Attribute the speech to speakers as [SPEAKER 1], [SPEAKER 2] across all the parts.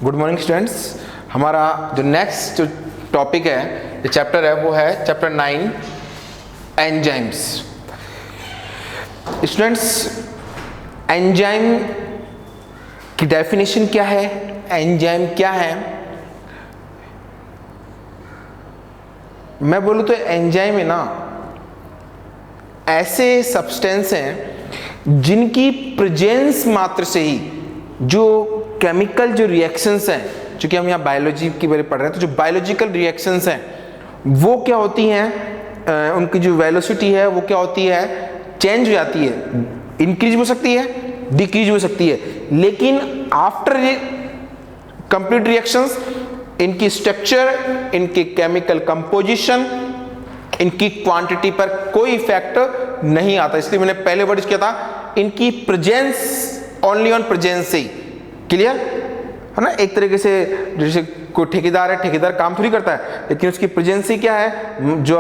[SPEAKER 1] Good morning students. हमारा जो next जो टॉपिक है, जो चैप्टर है, वो है चैप्टर 9 एंजाइम्स। स्टूडेंट्स, एंजाइम की डेफिनेशन क्या है, एंजाइम क्या है? मैं बोलूँ तो एंजाइम है ना, ऐसे सब्सटेंस हैं जिनकी प्रेजेंस मात्र से ही जो केमिकल जो रिएक्शंस हैं, चूंकि हम यहाँ बायोलॉजी की बारे में पढ़ रहे हैं, तो जो बायोलॉजिकल रिएक्शंस हैं वो क्या होती हैं, उनकी जो वेलोसिटी है वो क्या होती है, चेंज हो जाती है, इंक्रीज हो सकती है, डिक्रीज हो सकती है, लेकिन आफ्टर कंप्लीट रिएक्शंस इनकी स्ट्रक्चर, इनकी केमिकल कंपोजिशन, इनकी क्वांटिटी पर कोई इफेक्ट नहीं आता। इसलिए मैंने पहले वर्ड किया था, इनकी प्रेजेंस, ओनली ऑन प्रेजेंस से ही। क्लियर है ना? एक तरीके से जैसे कोई ठेकेदार है, ठेकेदार काम थोड़ी करता है, लेकिन उसकी प्रेजेंस ही क्या है, जो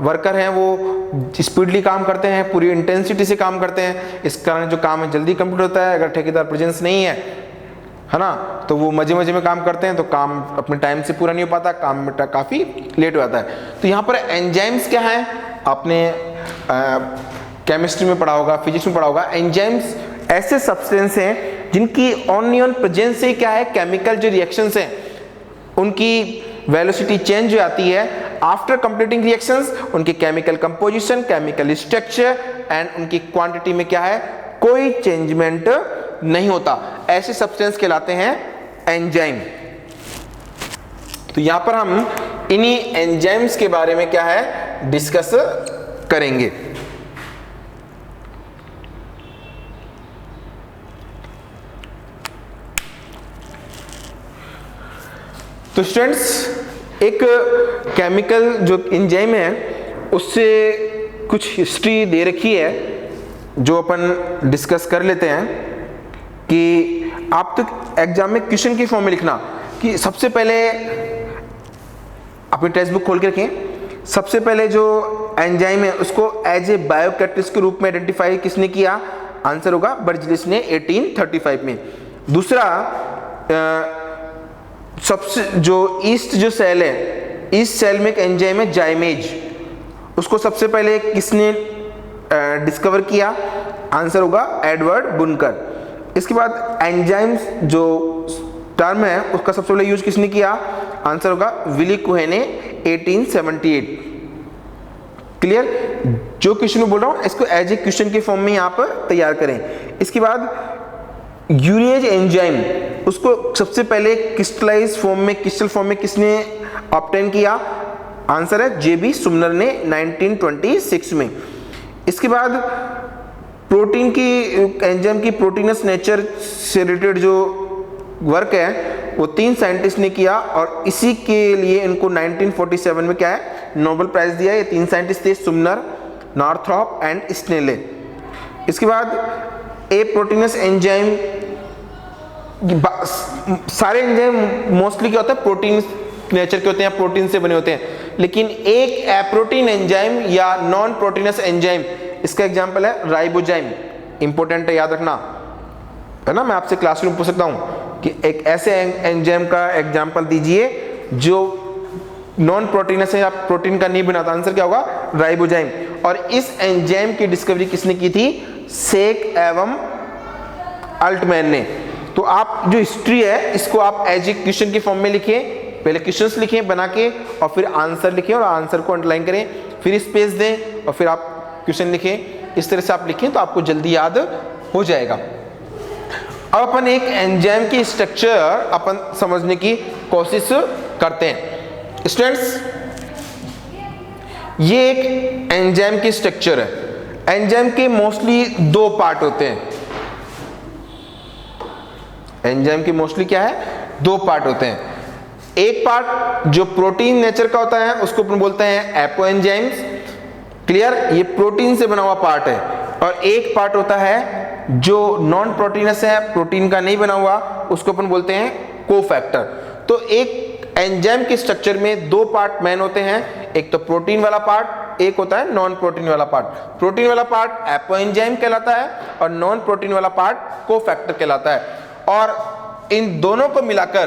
[SPEAKER 1] वर्कर हैं वो स्पीडली काम करते हैं, पूरी इंटेंसिटी से काम करते हैं, इस कारण जो काम है जल्दी कंप्लीट होता है। अगर ठेकेदार प्रेजेंस नहीं है ना, तो वो मजे मजे में काम करते हैं, तो काम अपने टाइम से पूरा नहीं हो पाता, काम में काफ़ी लेट हो जाता है। तो यहाँ पर एंजाइम्स क्या है, आपने केमिस्ट्री में पढ़ा होगा, फिजिक्स में पढ़ा होगा। एंजाइम्स ऐसे सब्सटेंस हैं जिनकी ओनली ऑन प्रेजेंस से क्या है, केमिकल जो रिएक्शंस हैं उनकी वेलोसिटी चेंज हो जाती है। आफ्टर कंप्लीटिंग रिएक्शंस उनकी chemical composition, chemical structure and उनकी क्वांटिटी में क्या है, कोई चेंजमेंट नहीं होता। ऐसे सब्सटेंस कहलाते हैं एंजाइम। तो यहां पर हम इन्हीं एंजाइम्स के बारे में क्या है, डिस्कस करेंगे। तो स्टूडेंट्स, एक केमिकल जो एंजाइम है उससे कुछ हिस्ट्री दे रखी है जो अपन डिस्कस कर लेते हैं। कि आप तो एग्जाम में क्वेश्चन की फॉर्म में लिखना कि सबसे पहले अपनी टेक्स्ट बुक खोल के रखें, सबसे पहले जो एंजाइम है उसको एज ए बायोकैटलिस्ट के रूप में आइडेंटिफाई किसने किया, आंसर होगा बर्जलिस ने 1835 में। दूसरा, सबसे जो ईस्ट जो सेल है, ईस्ट सेल में एक एंजाइम है जाइमेज, उसको सबसे पहले किसने डिस्कवर किया, आंसर होगा एडवर्ड बुनकर। इसके बाद एंजाइम्स जो टर्म है उसका सबसे पहले यूज किसने किया, आंसर होगा विली कोहे ने 1878। क्लियर? जो क्वेश्चन में बोल रहा हूं इसको एज ए क्वेश्चन के फॉर्म में यहां पर तैयार करें। इसके बाद यूरेज एंजाइम, उसको सबसे पहले क्रिस्टलाइज फॉर्म में, क्रिस्टल फॉर्म में किसने ऑब्टेन किया, आंसर है जेबी सुमनर ने 1926 में। इसके बाद प्रोटीन की, एंजाइम की प्रोटीनस नेचर से रिलेटेड जो वर्क है वो 3 साइंटिस्ट ने किया और इसी के लिए इनको 1947 में क्या है, नोबेल प्राइज दिया। ये 3 साइंटिस्ट थे, सुमनर, नॉर्थरॉप एंड स्नेले। इसके बाद ए प्रोटीनस एंजाइम, सारे एंजाइम मोस्टली क्या होता है, प्रोटीन नेचर के होते हैं, प्रोटीन से बने होते हैं, लेकिन एक एप्रोटीन एंजाइम या नॉन प्रोटीनस एंजाइम, इसका एग्जांपल है राइबोजाइम। इंपॉर्टेंट है, याद रखना है ना। मैं आपसे क्लासरूम पूछ सकता हूं कि एक ऐसे एंजाइम का एग्जांपल दीजिए जो नॉन प्रोटीनस है या प्रोटीन का नहीं बनाता, आंसर क्या होगा, राइबोजाइम। और इस एंजाइम की डिस्कवरी किसने की थी, सेक एवं अल्टमैन ने। तो आप जो हिस्ट्री है इसको आप एज ए क्वेश्चन के फॉर्म में लिखें, पहले क्वेश्चंस लिखें बना के और फिर आंसर लिखें और आंसर को अंडरलाइन करें, फिर स्पेस दें और फिर आप क्वेश्चन लिखें। इस तरह से आप लिखें तो आपको जल्दी याद हो जाएगा। अब अपन एक एंजाइम की स्ट्रक्चर अपन समझने की कोशिश करते हैं। स्टूडेंट्स, ये एक एंजाइम की स्ट्रक्चर है। एंजाइम के मोस्टली 2 पार्ट होते हैं। एंजाइम की मोस्टली क्या है, 2 पार्ट होते हैं। एक पार्ट जो प्रोटीन नेचर का होता है उसको अपन बोलते हैं एपो एंजाइम्स। क्लियर? ये प्रोटीन से बना हुआ पार्ट है। और एक पार्ट होता है जो नॉन प्रोटीनस है, प्रोटीन का नहीं बना हुआ, उसको अपन बोलते हैं कोफैक्टर। तो एक एंजाइम के स्ट्रक्चर में 2 पार्ट मेन होते हैं, एक तो प्रोटीन वाला पार्ट, एक होता है नॉन प्रोटीन वाला पार्ट। प्रोटीन वाला पार्ट एपो एंजाइम कहलाता है और नॉन प्रोटीन वाला पार्ट कोफैक्टर कहलाता है। और इन दोनों को मिलाकर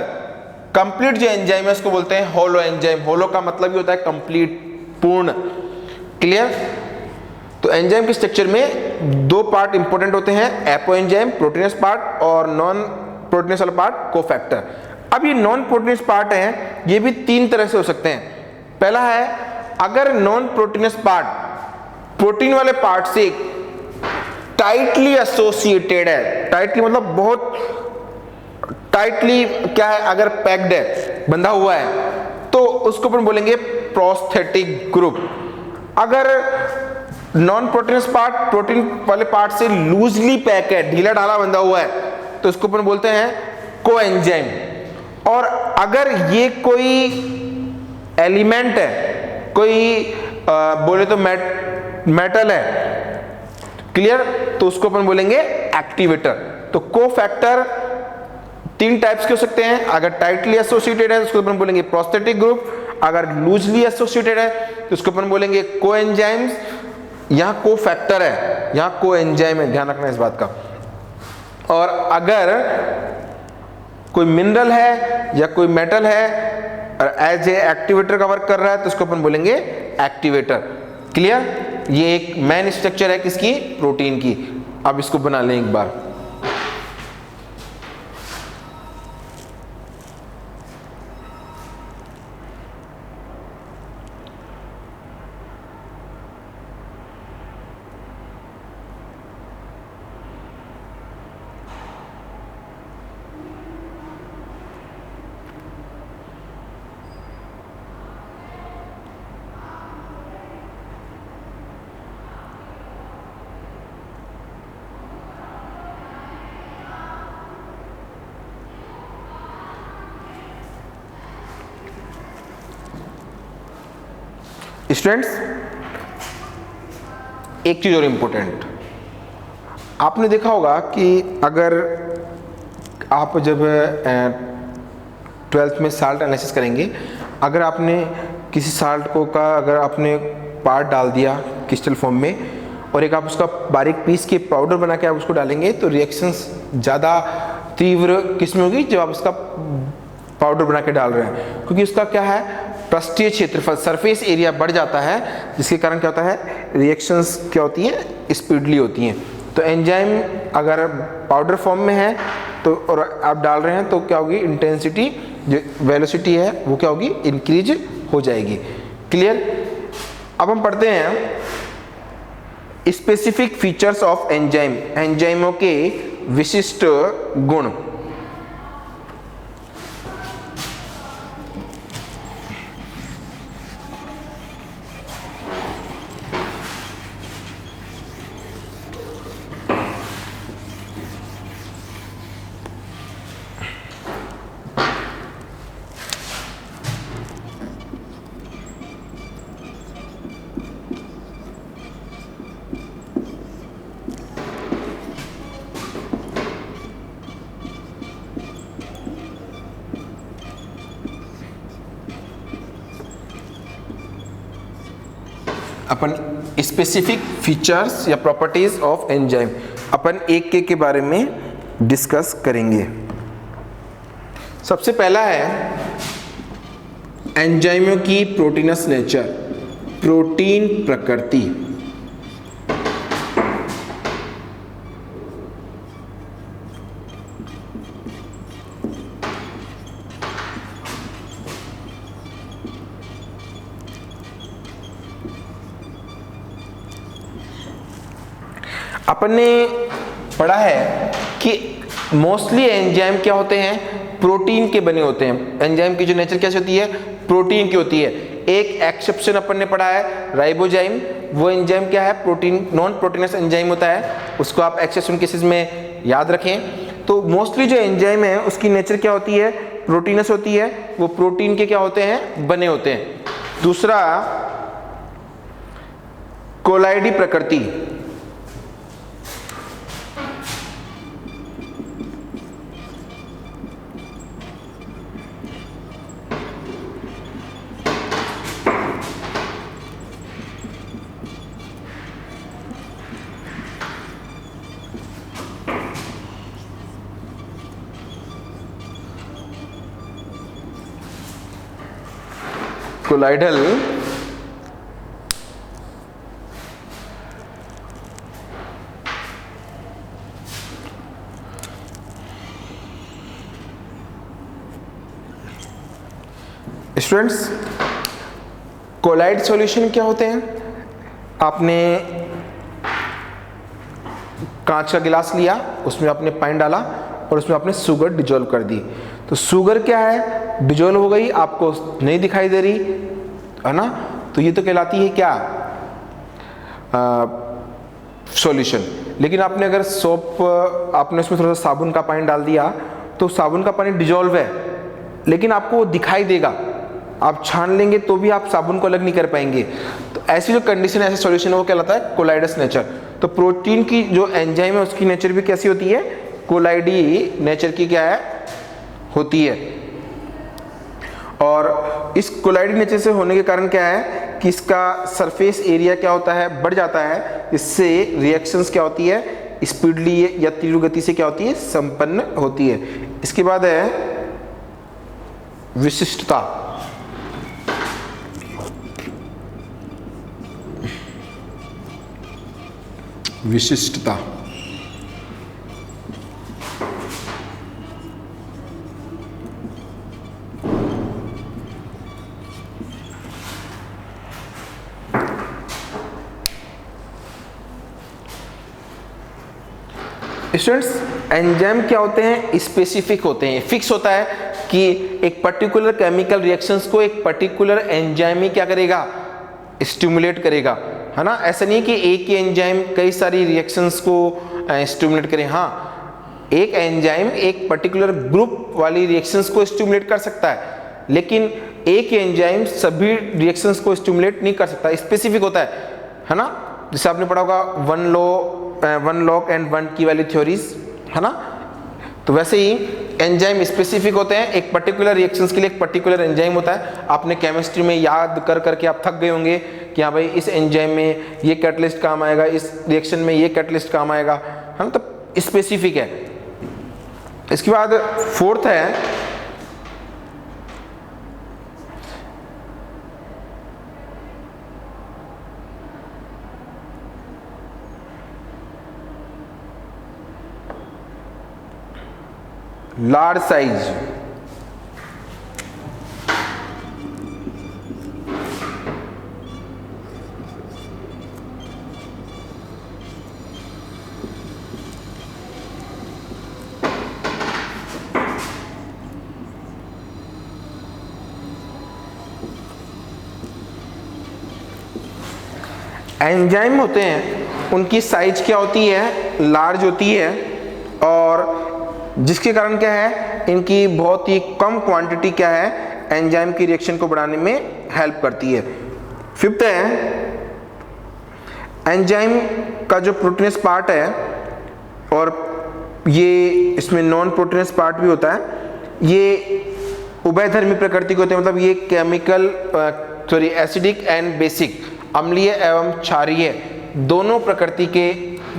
[SPEAKER 1] कंप्लीट जो एंजाइम है उसको बोलते हैं होलो एंजाइम। होलो का मतलब ही होता है कंप्लीट, पूर्ण। क्लियर? तो एंजाइम के स्ट्रक्चर में दो पार्ट इंपॉर्टेंट होते हैं, एपो एंजाइम प्रोटीनस पार्ट और नॉन प्रोटीनस वाला पार्ट कोफैक्टर। अब ये नॉन प्रोटीनस पार्ट हैं, ये भी तीन तरह से हो सकते हैं। पहला है, अगर नॉन प्रोटीनस पार्ट प्रोटीन वाले पार्ट से टाइटली एसोसिएटेड है, टाइटली मतलब बहुत टाइटली क्या है, अगर पैक्ड है, बंधा हुआ है, तो उसको अपन बोलेंगे प्रोस्थेटिक ग्रुप। अगर नॉन प्रोटीनस पार्ट प्रोटीन वाले पार्ट से लूजली पैक है, ढीला ढाला बंधा हुआ है, तो उसको अपन बोलते हैं कोएंजाइम। और अगर ये कोई एलिमेंट है, कोई बोले तो मेटल है, क्लियर, तो उसको अपन बोलेंगे एक्टिवेटर। तो कोफैक्टर तीन टाइप्स के हो सकते हैं। अगर टाइटली एसोसिएटेड है तो उसको अपन बोलेंगे प्रोस्थेटिक ग्रुप, अगर लूजली एसोसिएटेड है तो उसको अपन बोलेंगे कोएंजाइम्स। यहां कोफैक्टर है, यहां कोएंजाइम है, ध्यान रखना इस बात का। और अगर कोई मिनरल है या कोई मेटल है और एज ए एक्टिवेटर का वर्क कर रहा है तो उसको अपन बोलेंगे एक्टिवेटर। क्लियर? ये एक मेन स्ट्रक्चर है किसकी? प्रोटीन की। अब इसको बना लें एक बार। स्टूडेंट्स, एक चीज और इंपॉर्टेंट, आपने देखा होगा कि अगर आप जब 12th में साल्ट एनालिसिस करेंगे, अगर आपने किसी साल्ट को का अगर आपने पार्ट डाल दिया क्रिस्टल फॉर्म में और एक आप उसका बारीक पीस के पाउडर बना के आप उसको डालेंगे, तो रिएक्शंस ज़्यादा तीव्र किस में होगी? जब आप उसका पाउडर बना के डाल रहे हैं, क्योंकि उसका क्या है, पृष्ठीय क्षेत्रफल, सरफेस एरिया बढ़ जाता है, जिसके कारण क्या होता है, रिएक्शंस क्या होती हैं, स्पीडली होती हैं। तो एंजाइम अगर पाउडर फॉर्म में है तो और आप डाल रहे हैं तो क्या होगी, इंटेंसिटी जो वेलोसिटी है वो क्या होगी, इंक्रीज हो जाएगी। क्लियर? अब हम पढ़ते हैं स्पेसिफिक फीचर्स ऑफ एंजाइम, एंजाइमों के विशिष्ट गुण। अपन स्पेसिफिक फीचर्स या प्रॉपर्टीज ऑफ एंजाइम अपन एक के बारे में डिस्कस करेंगे। सबसे पहला है एंजाइमों की प्रोटीनस नेचर, प्रोटीन प्रकृति। अपन ने पढ़ा है कि मोस्टली एंजाइम क्या होते हैं, प्रोटीन के बने होते हैं। एंजाइम की जो नेचर कैसी होती है, प्रोटीन की होती है। एक एक्सेप्शन अपन ने पढ़ा है राइबोजाइम, वो एंजाइम क्या है, प्रोटीन, नॉन प्रोटीनस एंजाइम होता है, उसको आप एक्सेप्शन केसेस में याद रखें। तो मोस्टली जो एंजाइम है उसकी नेचर क्या होती है, प्रोटीनस होती है, वो प्रोटीन के क्या होते हैं, बने होते हैं। दूसरा कोलाइडी प्रकृति, कोलाइडल स्टूडेंट्स, कोलाइड सॉल्यूशन क्या होते हैं? आपने कांच का गिलास लिया, उसमें आपने पानी डाला और उसमें आपने शुगर डिजोल्व कर दी। तो शुगर क्या है, डिजोल्व हो गई, आपको नहीं दिखाई दे रही है ना, तो ये तो कहलाती है क्या, सॉल्यूशन। लेकिन आपने अगर सोप, आपने उसमें थोड़ा सा साबुन का पानी डाल दिया तो साबुन का पानी डिजोल्व है, लेकिन आपको वो दिखाई देगा, आप छान लेंगे तो भी आप साबुन को अलग नहीं कर पाएंगे। तो ऐसी जो कंडीशन है, ऐसा सॉल्यूशन है, वो कहलाता है कोलाइडस नेचर। तो प्रोटीन की जो एंजाइम है उसकी नेचर भी कैसी होती है, कोलाइडी नेचर की क्या है, होती है। और इस कोलाइडी नेचर से होने के कारण क्या है कि इसका सरफेस एरिया क्या होता है, बढ़ जाता है। इससे रिएक्शंस क्या होती है, स्पीडली या तीव्र गति से क्या होती है, संपन्न होती है। इसके बाद है विशिष्टता। विशिष्टता स्टूडेंट्स, एंजाइम क्या होते हैं, स्पेसिफिक होते हैं। फिक्स होता है कि एक पर्टिकुलर केमिकल रिएक्शंस को एक पर्टिकुलर एंजाइम ही क्या करेगा, स्टिमुलेट करेगा, है ना। ऐसा नहीं कि एक ही एंजाइम कई सारी रिएक्शंस को स्टिमुलेट करे। हाँ, एक एंजाइम एक पर्टिकुलर ग्रुप वाली रिएक्शंस को स्टिमुलेट कर सकता है, लेकिन एक एंजाइम सभी रिएक्शंस को स्टिमुलेट नहीं कर सकता, स्पेसिफिक होता है ना। जैसे आपने पढ़ा होगा वन लॉग एंड वन की वाली थ्योरीज, है ना। तो वैसे ही एंजाइम स्पेसिफिक होते हैं, एक पर्टिकुलर रिएक्शंस के लिए एक पर्टिकुलर एंजाइम होता है। आपने केमिस्ट्री में याद कर करके आप थक गए होंगे कि हाँ भाई इस एंजाइम में ये कैटलिस्ट काम आएगा, इस रिएक्शन में ये कैटलिस्ट काम आएगा, है ना। तो स्पेसिफिक है। इसके बाद फोर्थ है लार्ज साइज। एंजाइम होते हैं, उनकी साइज क्या होती है, लार्ज होती है, और जिसके कारण क्या है, इनकी बहुत ही कम क्वांटिटी क्या है, एंजाइम की रिएक्शन को बढ़ाने में हेल्प करती है। फिफ्थ है एंजाइम का जो प्रोटीनस पार्ट है, और ये इसमें नॉन प्रोटीनस पार्ट भी होता है, ये उभयधर्मी प्रकृति के होते हैं। मतलब ये केमिकल एसिडिक एंड बेसिक, अम्लीय एवं क्षारीय दोनों प्रकृति के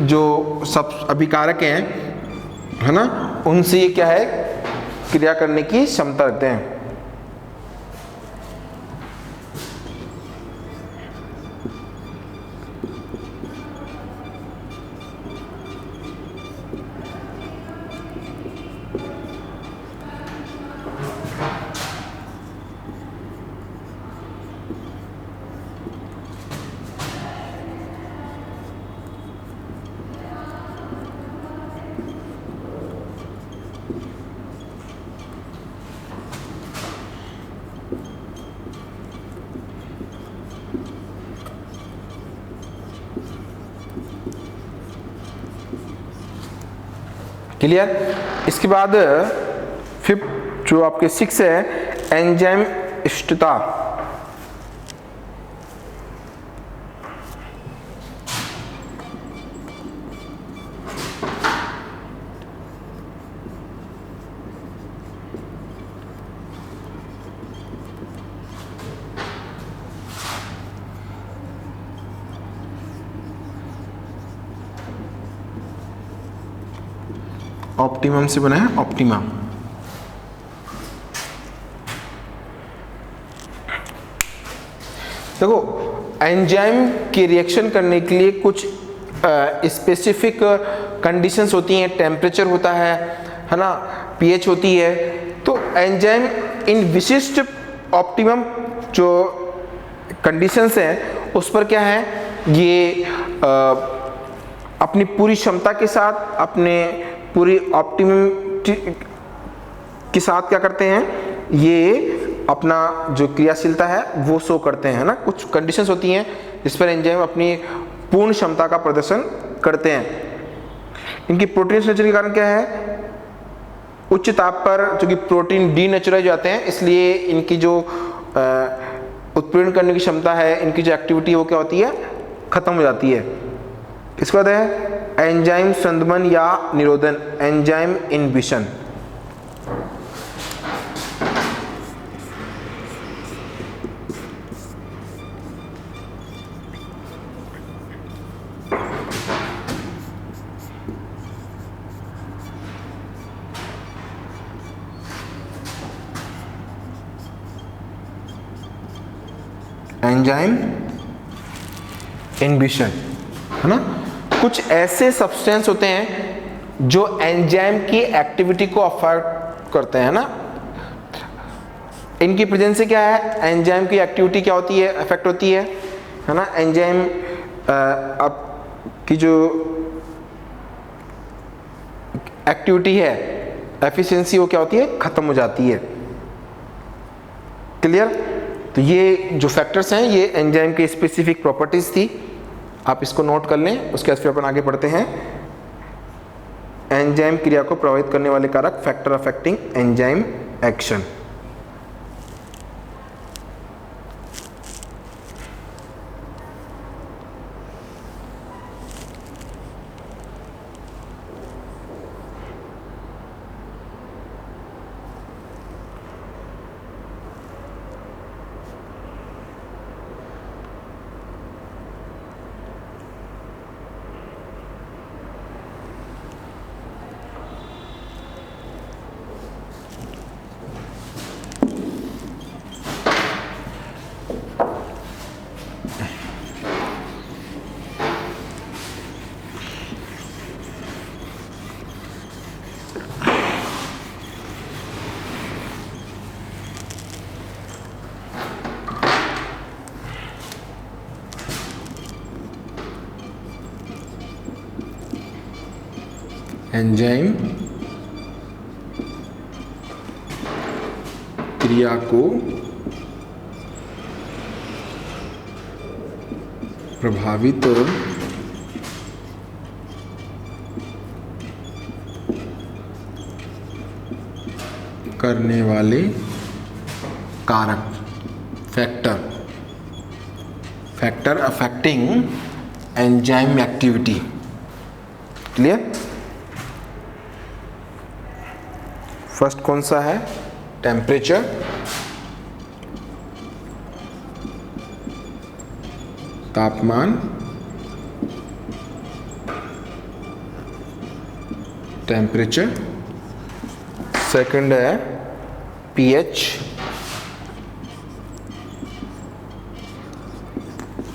[SPEAKER 1] जो सब अभिकारक हैं, है ना, उनसे ये क्या है, क्रिया करने की क्षमता रखते हैं। क्लियर। इसके बाद फिफ्थ जो आपके 6 है एंजाइम इष्टता। ऑप्टिमम से बना है, ऑप्टिमम। देखो एंजाइम के रिएक्शन करने के लिए कुछ स्पेसिफिक कंडीशंस होती हैं, टेम्परेचर होता है ना, पीएच होती है। तो एंजाइम इन विशिष्ट ऑप्टिमम जो कंडीशंस हैं उस पर क्या है, ये अपनी पूरी क्षमता के साथ, अपने पूरी ऑप्टिमम के साथ क्या करते हैं, ये अपना जो क्रियाशीलता है वो शो करते हैं, है ना। कुछ कंडीशंस होती हैं जिस पर एंजाइम अपनी पूर्ण क्षमता का प्रदर्शन करते हैं। इनकी प्रोटीन नेचर के कारण क्या है, उच्च ताप पर चूंकि प्रोटीन डीनेचुराइज जाते हैं, इसलिए इनकी जो उत्प्रेरण करने की क्षमता है, इनकी जो एक्टिविटी है वो क्या होती है, खत्म हो जाती है। इसके बाद है एंजाइम संदमन या निरोधन, एंजाइम इनहिबिशन। एंजाइम इनहिबिशन, है ना। कुछ ऐसे सब्सटेंस होते हैं जो एंजाइम की एक्टिविटी को अफेक्ट करते हैं, ना। इनकी प्रेजेंस से क्या है, एंजाइम की एक्टिविटी क्या होती है, अफेक्ट होती है ना। एंजाइम अब की जो एक्टिविटी है, एफिशिएंसी, वो क्या होती है, खत्म हो जाती है। क्लियर। तो ये जो फैक्टर्स हैं ये एंजाइम की स्पेसिफिक प्रॉपर्टीज थी, आप इसको नोट कर लें। उसके बाद फिर अपन आगे बढ़ते हैं। एंजाइम क्रिया को प्रभावित करने वाले कारक, factor affecting enzyme action. Enzyme क्रिया को प्रभावित करने वाले कारक, factor affecting enzyme activity. Clear. First कौन सा है, टेम्परेचर, तापमान, टेम्परेचर। सेकंड है पीएच।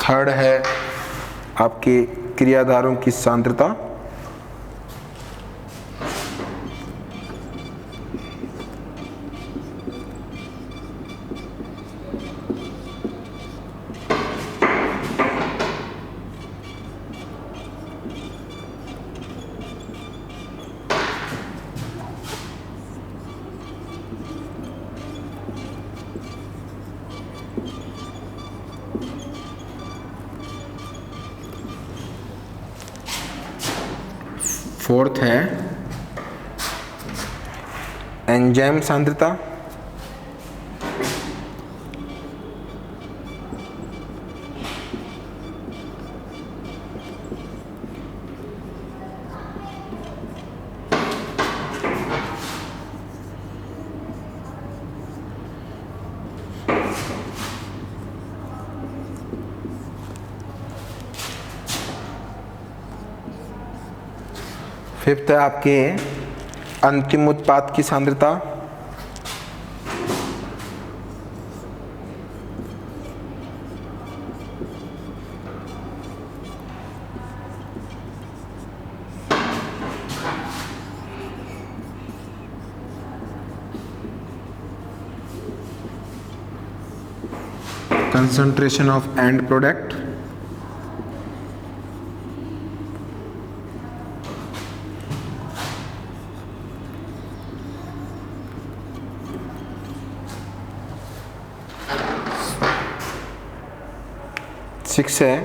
[SPEAKER 1] थर्ड है आपके क्रियाधारों की सांद्रता। फोर्थ है एंजाइम सांद्रता। फिफ्थ है आपके अंतिम उत्पाद की सांद्रता। concentration of end product, six है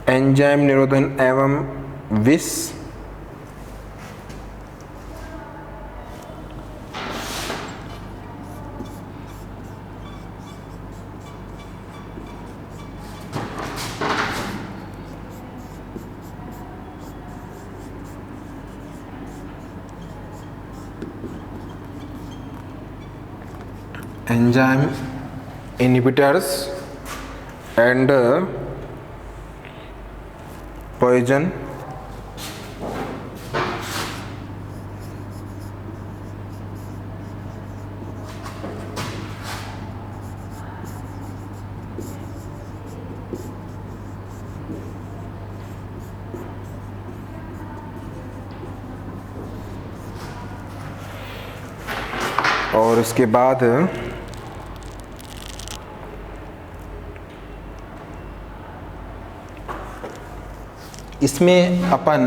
[SPEAKER 1] एंजाइम निरोधन एवं विष, enzyme inhibitors and poison और इसके बाद इसमें अपन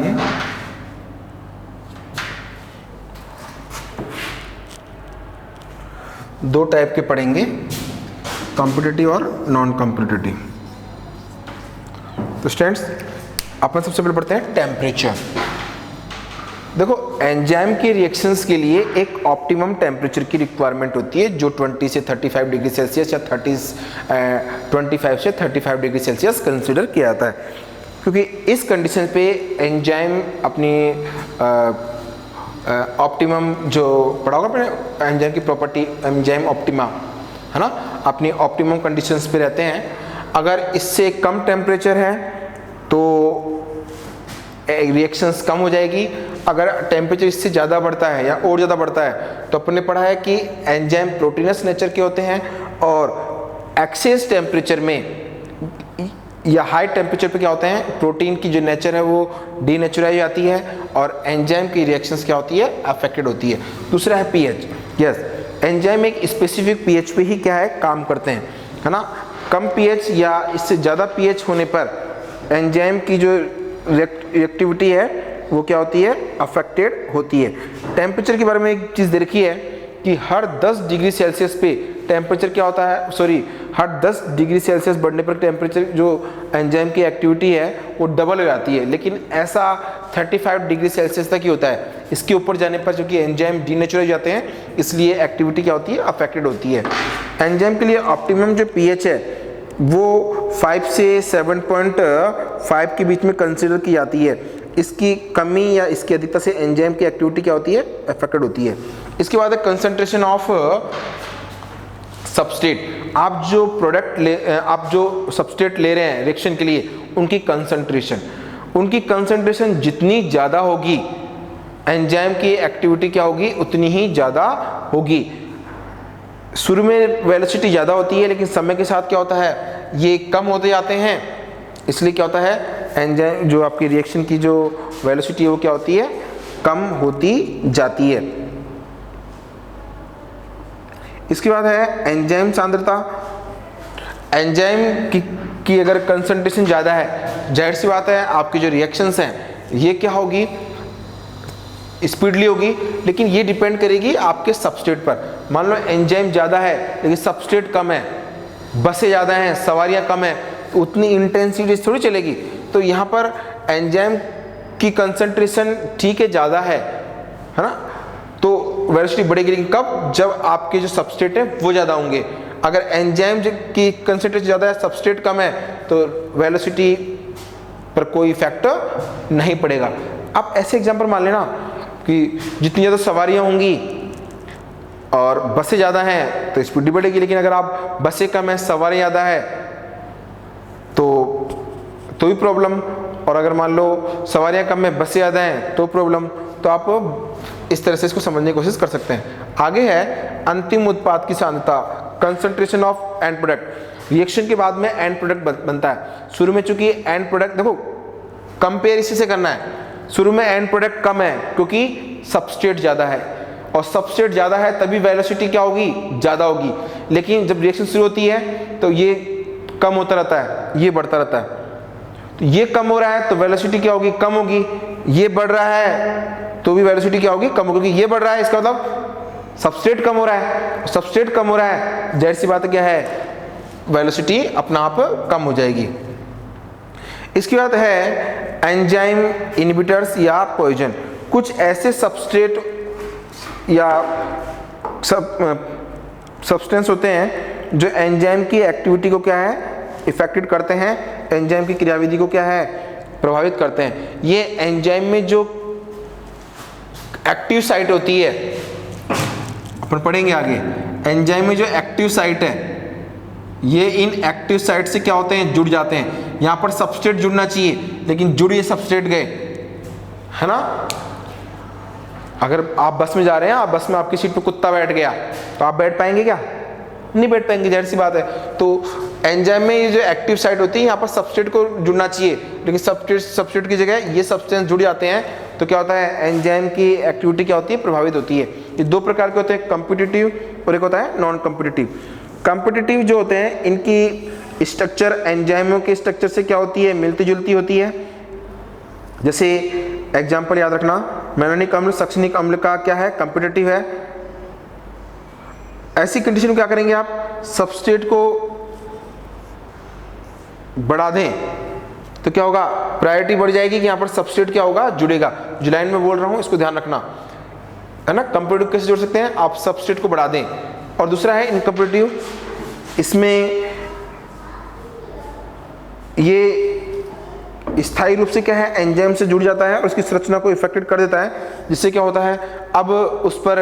[SPEAKER 1] दो टाइप के पढ़ेंगे, कॉम्पिटिटिव और नॉन कॉम्पिटिटिव। तो स्टूडेंट्स अपन सबसे पहले पढ़ते हैं टेम्परेचर। देखो एंजाइम के रिएक्शंस के लिए एक ऑप्टिमम टेम्परेचर की रिक्वायरमेंट होती है जो 20 से 35 डिग्री सेल्सियस या 25 से 35 डिग्री सेल्सियस कंसिडर किया जाता है, क्योंकि इस कंडीशन पे एंजाइम अपनी ऑप्टिमम जो पढ़ा होगा अपने एंजाइम की प्रॉपर्टी, एंजाइम ऑप्टिमा है ना, अपनी ऑप्टिमम कंडीशंस पे रहते हैं। अगर इससे कम टेम्परेचर है तो रिएक्शंस कम हो जाएगी, अगर टेम्परेचर इससे ज़्यादा बढ़ता है या और ज़्यादा बढ़ता है तो अपन ने पढ़ा है कि एंजाइम प्रोटीनस नेचर के होते हैं, और एक्सेस टेम्परेचर में या हाई टेम्परेचर पे क्या होते हैं, प्रोटीन की जो नेचर है वो डीनेचुराइज आती है और एंजाइम की रिएक्शंस क्या होती है, अफेक्टेड होती है। दूसरा है पीएच। यस, एंजाइम एक स्पेसिफिक पीएच पे ही क्या है काम करते हैं, है ना। कम पीएच या इससे ज़्यादा पीएच होने पर एंजाइम की जो रिएक्टिविटी है वो क्या होती है, अफेक्टेड होती है। टेम्परेचर के बारे में एक चीज़ देखी है कि हर 10 डिग्री सेल्सियस पे टेम्परेचर क्या होता है, सॉरी हर 10 डिग्री सेल्सियस बढ़ने पर टेम्परेचर जो एंजाइम की एक्टिविटी है वो डबल हो जाती है, लेकिन ऐसा 35 डिग्री सेल्सियस तक ही होता है। इसके ऊपर जाने पर चूंकि एंजाइम डीनेचुरल जाते हैं इसलिए एक्टिविटी क्या होती है, अफेक्टेड होती है। एंजाइम के लिए ऑप्टिमम जो पीएच है वो 5 से 7.5 के बीच में कंसिडर की जाती है। इसकी कमी या इसकी अधिकता से एंजाइम की एक्टिविटी क्या होती है, अफेक्टेड होती है। इसके बाद है कंसंट्रेशन ऑफ सबस्ट्रेट। आप जो सबस्ट्रेट ले रहे हैं रिएक्शन के लिए उनकी कंसंट्रेशन जितनी ज़्यादा होगी एंजाइम की एक्टिविटी क्या होगी, उतनी ही ज़्यादा होगी। शुरू में वेलोसिटी ज़्यादा होती है लेकिन समय के साथ क्या होता है, ये कम होते जाते हैं, इसलिए क्या होता है, एंजाइम जो आपकी रिएक्शन की जो वेलोसिटी है वो क्या होती है, कम होती जाती है। इसके बाद है एंजाइम सांद्रता। एंजाइम की अगर कंसंट्रेशन ज़्यादा है, जाहिर सी बात है आपकी जो रिएक्शंस हैं ये क्या होगी, स्पीडली होगी, लेकिन ये डिपेंड करेगी आपके सबस्ट्रेट पर। मान लो एंजाइम ज़्यादा है लेकिन सबस्ट्रेट कम है, बसें ज़्यादा हैं, सवारियाँ कम है, तो उतनी इंटेंसिटी थोड़ी चलेगी। तो यहाँ पर एंजाइम की कंसंट्रेशन ठीक है ज़्यादा है ना, तो वेलोसिटी बढ़ेगी, लेकिन कब, जब आपके जो सबस्ट्रेट है वो ज़्यादा होंगे। अगर एंजाइम की कंसंट्रेशन ज़्यादा है, सबस्ट्रेट कम है, तो वेलोसिटी पर कोई इफेक्ट नहीं पड़ेगा। आप ऐसे एग्जांपल मान लेना कि जितनी ज़्यादा सवारियाँ होंगी और बसें ज़्यादा हैं तो स्पीड बढ़ेगी, लेकिन अगर आप बसें कम है सवारियाँ ज़्यादा है तो भी प्रॉब्लम, और अगर मान लो सवारियाँ कम है बसें ज़्यादा हैं तो प्रॉब्लम। तो आप इस तरह से इसको समझने की कोशिश कर सकते हैं। आगे है अंतिम उत्पाद की सांद्रता, concentration of and product. Reaction के बाद में एंड प्रोडक्ट बनता है। शुरू में चूंकि एंड प्रोडक्ट, देखो कंपेयर इसी से करना है, शुरू में एंड प्रोडक्ट कम है क्योंकि सबस्ट्रेट ज़्यादा है, और सबस्ट्रेट ज़्यादा है तभी वेलोसिटी क्या होगी, ज़्यादा होगी। लेकिन जब रिएक्शन शुरू होती है तो ये कम होता रहता है, ये बढ़ता रहता है। तो ये कम हो रहा है तो वेलोसिटी क्या होगी, कम होगी। ये बढ़ रहा है तो भी वेलोसिटी क्या होगी, कम होगी, क्योंकि ये बढ़ रहा है इसका मतलब सबस्ट्रेट कम हो रहा है। सबस्ट्रेट कम हो रहा है, जाहिर सी बात है क्या है, वेलोसिटी अपना आप कम हो जाएगी। इसके बाद है एंजाइम इनहिबिटर्स या पॉइजन। कुछ ऐसे सबस्ट्रेट या सब्सटेंस होते हैं जो एंजाइम की एक्टिविटी को क्या है, इफेक्टेड करते हैं, एंजाइम की क्रियाविधि को क्या है, प्रभावित करते हैं। ये एंजाइम में जो एक्टिव साइट होती है, अपन पढ़ेंगे आगे, एंजाइम में जो एक्टिव साइट है, ये इन एक्टिव साइट से क्या होते हैं, जुड़ जाते हैं। यहां पर सबस्ट्रेट जुड़ना चाहिए लेकिन जुड़ ये सबस्ट्रेट गए, है ना। अगर आप बस में जा रहे हैं, आप बस में आपकी सीट पे कुत्ता बैठ गया तो आप बैठ पाएंगे क्या, नहीं बैठ पाएंगे, जाहिर सी बात है। तो एंजाइम में ये जो एक्टिव साइट होती है, यहाँ पर सबस्ट्रेट को जुड़ना चाहिए लेकिन सबस्ट्रेट की जगह ये सब्सटेंस जुड़ जाते हैं, तो क्या होता है, एंजाइम की एक्टिविटी क्या होती है, प्रभावित होती है। ये दो प्रकार के होते हैं, कॉम्पिटिटिव और एक होता है नॉन कॉम्पिटिटिव। कॉम्पिटिटिव जो होते हैं, इनकी स्ट्रक्चर एंजाइमों के स्ट्रक्चर से क्या होती है, मिलती जुलती होती है। जैसे एग्जाम्पल याद रखना, मेलानिक अम्ल सक्सिनिक अम्ल का क्या है, कॉम्पिटिटिव है। ऐसी कंडीशन में क्या करेंगे आप, सबस्ट्रेट को बढ़ा दें तो क्या होगा, प्रायोरिटी बढ़ जाएगी कि यहाँ पर सबस्ट्रेट क्या होगा, जुड़ेगा। जो लाइन में बोल रहा हूँ इसको ध्यान रखना, है ना। कॉम्पिटिटिव कैसे जोड़ सकते हैं, आप सबस्ट्रेट को बढ़ा दें। और दूसरा है इनकॉम्पिटिटिव, इसमें ये स्थायी रूप से क्या है, एंजाइम से जुड़ जाता है और उसकी संरचना को इफेक्टेड कर देता है, जिससे क्या होता है, अब उस पर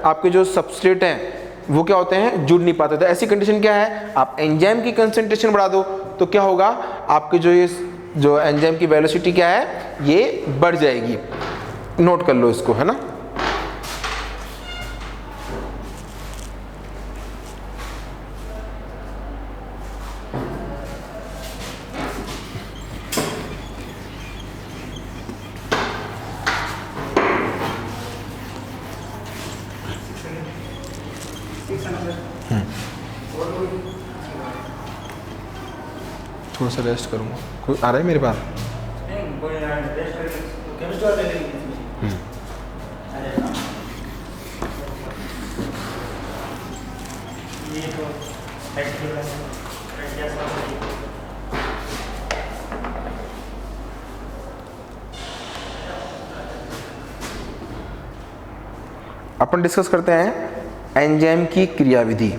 [SPEAKER 1] आपके जो सबस्ट्रेट हैं वो क्या होते हैं, जुड़ नहीं पाते। तो ऐसी कंडीशन क्या है, आप एंजाइम की कंसंट्रेशन बढ़ा दो तो क्या होगा, आपके जो एंजाइम की वेलोसिटी क्या है, ये बढ़ जाएगी। नोट कर लो इसको, है ना। थोड़ा सा रेस्ट करूँगा, कोई आ रहा है मेरे पास। अपन डिस्कस करते हैं एंजाइम की क्रियाविधि।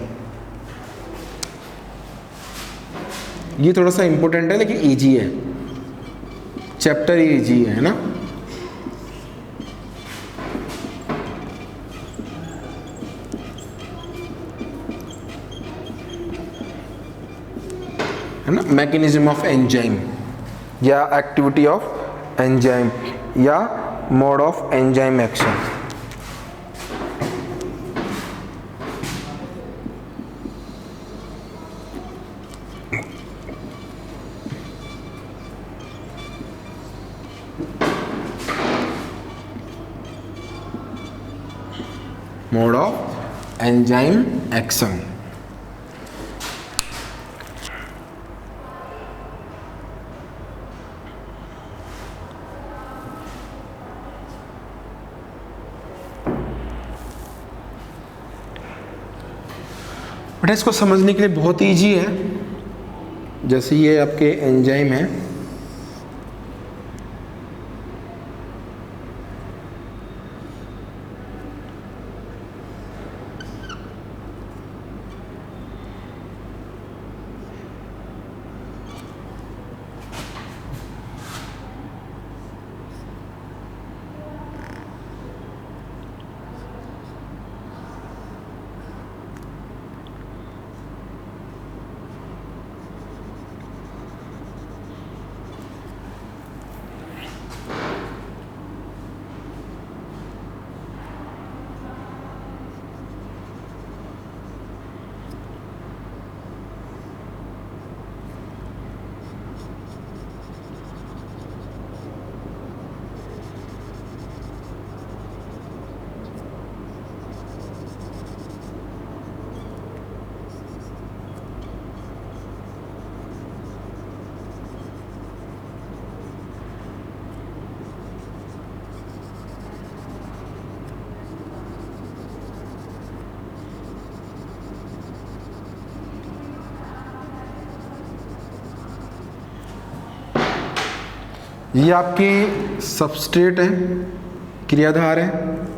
[SPEAKER 1] ये थोड़ा सा इंपॉर्टेंट है लेकिन इजी है, चैप्टर ही इजी है ना। है ना, मैकेनिज्म ऑफ एंजाइम या एक्टिविटी ऑफ एंजाइम या mode of enzyme action. Mode of enzyme action. बेटा इसको समझने के लिए बहुत ईजी है। जैसे ये आपके एंजाइम है, ये आपके सबस्ट्रेट है, क्रियाधार है,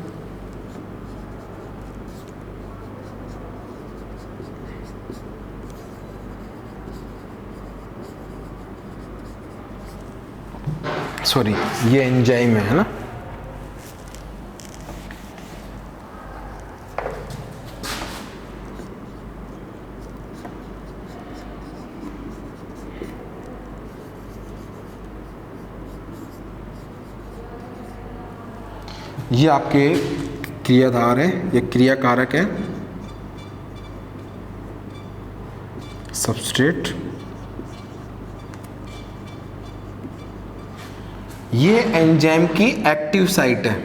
[SPEAKER 1] सॉरी ये एंजाइम है ना। ये आपके क्रियाधार है, ये क्रिया कारक है, सबस्ट्रेट। ये एंजाइम की एक्टिव साइट है।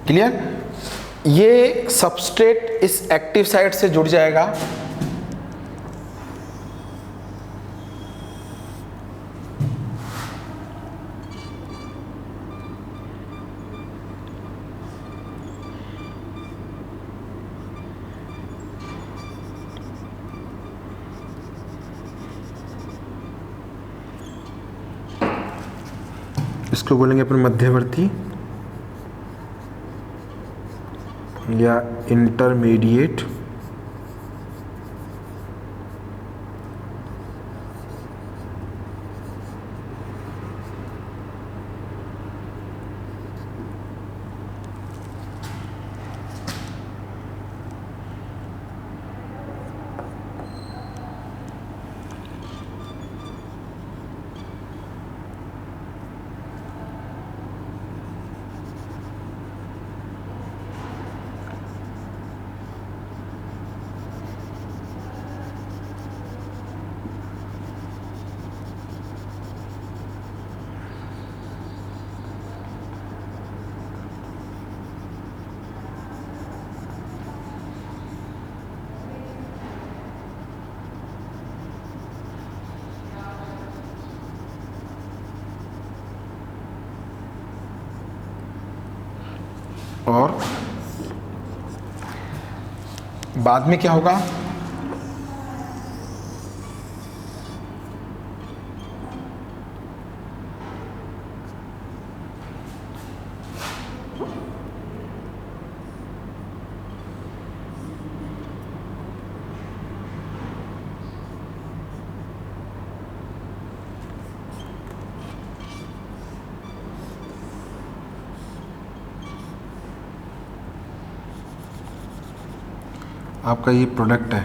[SPEAKER 1] क्लियर? ये सबस्ट्रेट इस एक्टिव साइट से जुड़ जाएगा, इसको बोलेंगे अपन मध्यवर्ती या इंटरमीडिएट। और बाद में क्या होगा, आपका ये प्रोडक्ट है,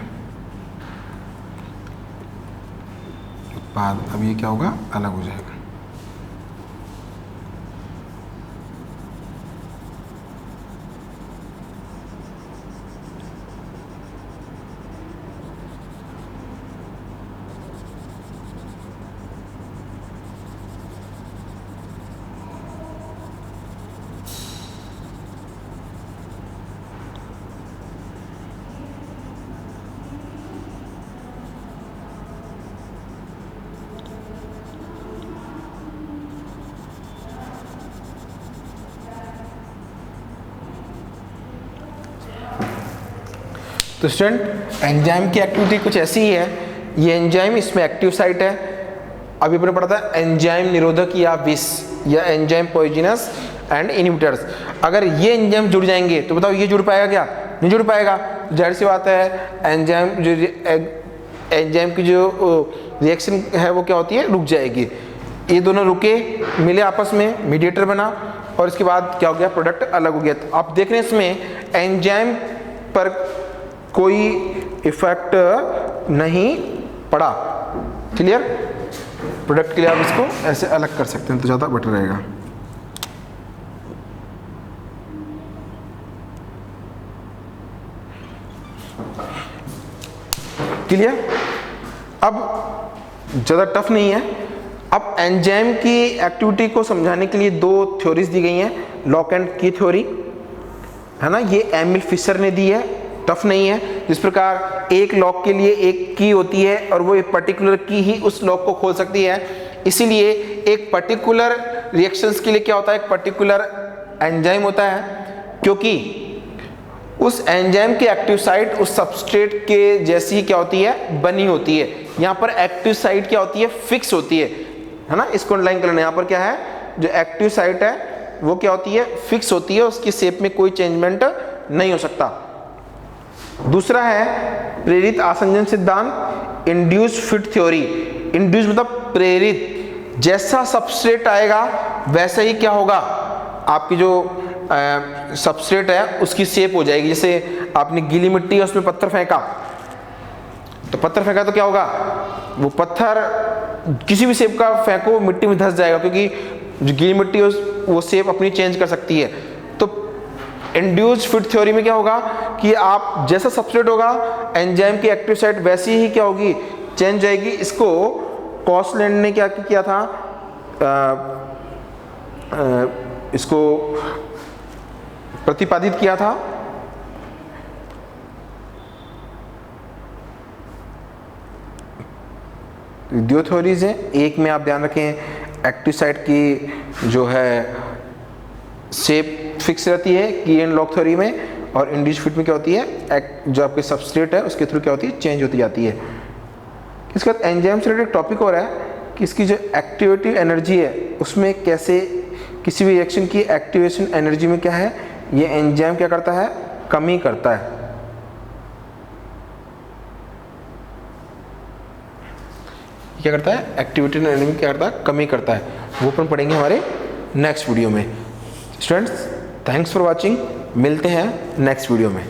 [SPEAKER 1] उत्पाद। अब ये क्या होगा, अलग हो जाएगा। तो स्टूडेंट एंजाइम की एक्टिविटी कुछ ऐसी ही है। ये एंजाइम, इसमें एक्टिव साइट है। अभी अपने पढ़ा था एंजाइम निरोधक या विष या एंजाइम पॉइजनस एंड इनहिबिटर्स। अगर ये एंजाइम जुड़ जाएंगे तो बताओ ये जुड़ पाएगा क्या? नहीं जुड़ पाएगा। जाहिर सी बात है एंजाइम की जो रिएक्शन है वो क्या होती है, रुक जाएगी। ये दोनों रुके, मिले आपस में, मीडिएटर बना और इसके बाद क्या हो गया, प्रोडक्ट अलग हो गया। तो आप देख रहे हैं इसमें एंजाइम पर कोई इफेक्ट नहीं पड़ा। क्लियर? प्रोडक्ट के लिए आप इसको ऐसे अलग कर सकते हैं तो ज़्यादा बेटर रहेगा। क्लियर? अब ज़्यादा टफ नहीं है। अब एंजाइम की एक्टिविटी को समझाने के लिए दो थ्योरीज दी गई हैं, लॉक एंड की थ्योरी है ना, ये एमिल फिशर ने दी है, टफ नहीं है। जिस प्रकार एक लॉक के लिए एक की होती है और वो एक पर्टिकुलर की ही उस लॉक को खोल सकती है, इसीलिए एक पर्टिकुलर रिएक्शंस के लिए क्या होता है, एक पर्टिकुलर एंजाइम होता है, क्योंकि उस एंजाइम की एक्टिव साइट उस सबस्ट्रेट के जैसी क्या होती है, बनी होती है। यहाँ पर एक्टिव साइट क्या होती है, फिक्स होती है ना, इसको अंडरलाइन कर लेना। यहाँ पर क्या है, जो एक्टिव साइट है वो क्या होती है, फिक्स होती है, उसकी शेप में कोई चेंजमेंट नहीं हो सकता। दूसरा है प्रेरित आसंजन सिद्धांत, इंड्यूस फिट थ्योरी। इंड्यूस मतलब प्रेरित, जैसा सबस्ट्रेट आएगा वैसे ही क्या होगा, आपकी जो सबस्ट्रेट है उसकी शेप हो जाएगी। जैसे आपने गीली मिट्टी है उसमें पत्थर फेंका, तो पत्थर फेंका तो क्या होगा, वो पत्थर किसी भी शेप का फेंको मिट्टी में धंस जाएगा, क्योंकि जो गीली मिट्टी है वो शेप अपनी चेंज कर सकती है। तो इंड्यूस्ड फिट थ्योरी में क्या होगा कि आप जैसा सबस्ट्रेट होगा एंजाइम की एक्टिव साइट वैसी ही क्या होगी, चेंज जाएगी। इसको कॉसलैंड ने क्या किया था, इसको प्रतिपादित किया था। दो थ्योरीज हैं, एक में आप ध्यान रखें एक्टिव साइट की जो है शेप फिक्स रहती है की एंड लॉग थ्योरी में, और इंड्यूस्ड फिट में क्या होती है, जो आपके सबस्ट्रेट है उसके थ्रू क्या होती है, चेंज होती जाती है। इसके बाद एंजाइम से रिलेटेड टॉपिक हो रहा है कि इसकी जो एक्टिवेटिव एनर्जी है उसमें कैसे, किसी भी रिएक्शन की एक्टिवेशन एनर्जी में क्या है, ये एंजाइम क्या करता है, कमी करता है। क्या करता है, एक्टिवेटिव एनर्जी में क्या करता है, कमी करता है। वो अपन पढ़ेंगे हमारे नेक्स्ट वीडियो में। स्टूडेंट्स, थैंक्स फॉर वॉचिंग, मिलते हैं नेक्स्ट वीडियो में।